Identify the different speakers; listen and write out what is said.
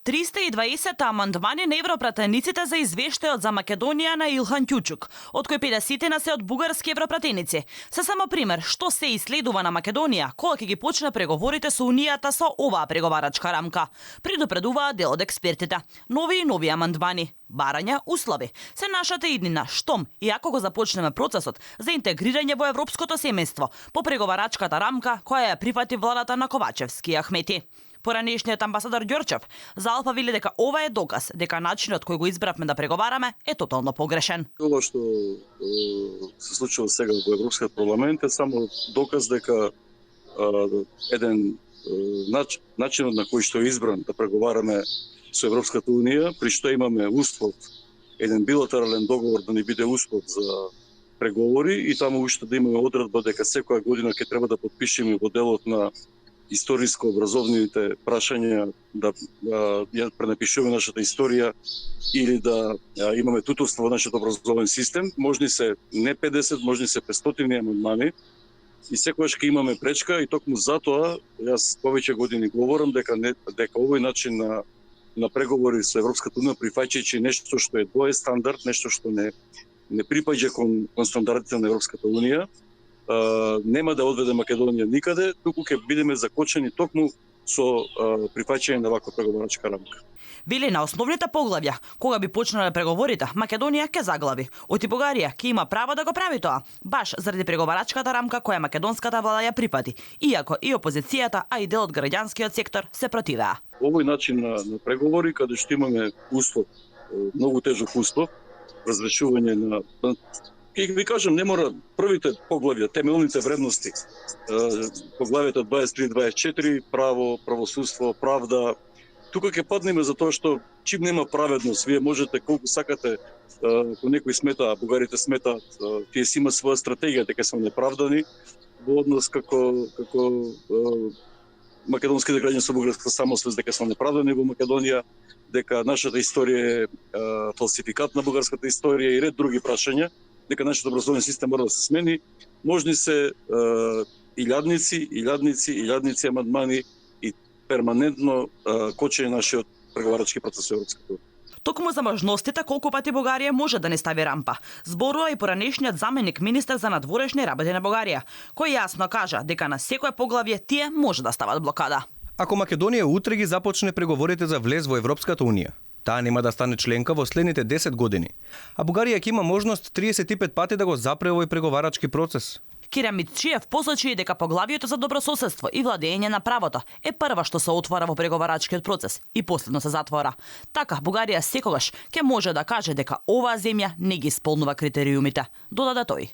Speaker 1: 320 амандмани на европратениците за извештајот за Македонија на Илхан Ќучук, од кои 50 се од бугарски европратеници. Се само пример што се исследува на Македонија кога ќе ги почне преговорите со Унијата со оваа преговарачка рамка. Предупредуваа дел од експертите. Нови и нови амандмани, барања, услови се нашата иднина штом и ако го започнеме процесот за интегрирање во европското семејство по преговарачката рамка која ја прифати владата на Ковачевски и Ахмети. Поранешниот амбасадор Ѓорчев за Алфа вели дека ова е доказ дека начинот кој го избравме да преговараме е тотално погрешен.
Speaker 2: Ова што се случува сега во Европскиот парламент е само доказ дека еден начинот на кој што е избран да преговараме со Европската унија, при што имаме услов, еден билатерален договор да не биде услов за преговори и таму уште да имаме одредба дека секоја година ќе треба да подпишеме во делот на историско-образовните прашања да ја пренапишуваме нашата историја или да имаме туторство во нашиот образовен систем. Можни се не 50, можни се 500 амандмани и секогаш ќе имаме пречка и токму затоа јас повеќе години говорам дека овој начин на преговори со Европската унија прифаќајќи нешто што е двоен стандард, нешто што не припаѓа кон стандардите на Европската унија, нема да одведе Македонија никаде, туку ќе бидеме закочени токму со прифаќање на ваква преговарачка рамка.
Speaker 1: Вели на основните поглавја, кога би почнале преговорите, Македонија ќе заглави. Оти Бугарија ќе има право да го прави тоа, баш заради преговарачката рамка која македонската влада ја припати, иако и опозицијата, а и дел од граѓанскиот сектор се противеа.
Speaker 2: Овој начин на преговори, каде што имаме услов, многу тежок услов, разрешување на ќе ви кажам, не мора првите поглавја, темелните вредности, поглавјата 23-24, право, правосудство, правда, тука ќе паднеме за тоа што чим нема праведност, вие можете колку сакате, ако некои смета, бугарите сметаат, тие си имаат своја стратегија дека се неправдани во однос како македонските граѓани со бугарска самосвест дека се неправдани во Македонија, дека нашата историја е фалсификат на бугарската историја и ред други прашања, дека нашиот образовен систем мора да се смени. Можни се илјадници амандмани и перманентно кочење нашиот преговарачки процес со Европската унија.
Speaker 1: Токму за можностите колку пати Бугарија може да не стави рампа, зборува и поранешниот заменик министер за надворешни работи на Бугарија, кој јасно кажа дека на секое поглавје тие може да стават блокада.
Speaker 3: Ако Македонија утре ги започне преговорите за влез во Европската унија, таа нема да стане членка во следните 10 години, а Бугарија ќе има можност 35 пати да го запре овој преговарачки процес.
Speaker 1: Кира Митчиев посочи дека поглавието за добрососедство и владење на правото е прва што се отвора во преговарачкиот процес и последно се затвора. Така Бугарија секогаш ќе може да каже дека оваа земја не ги исполнува критериумите, додаде тој.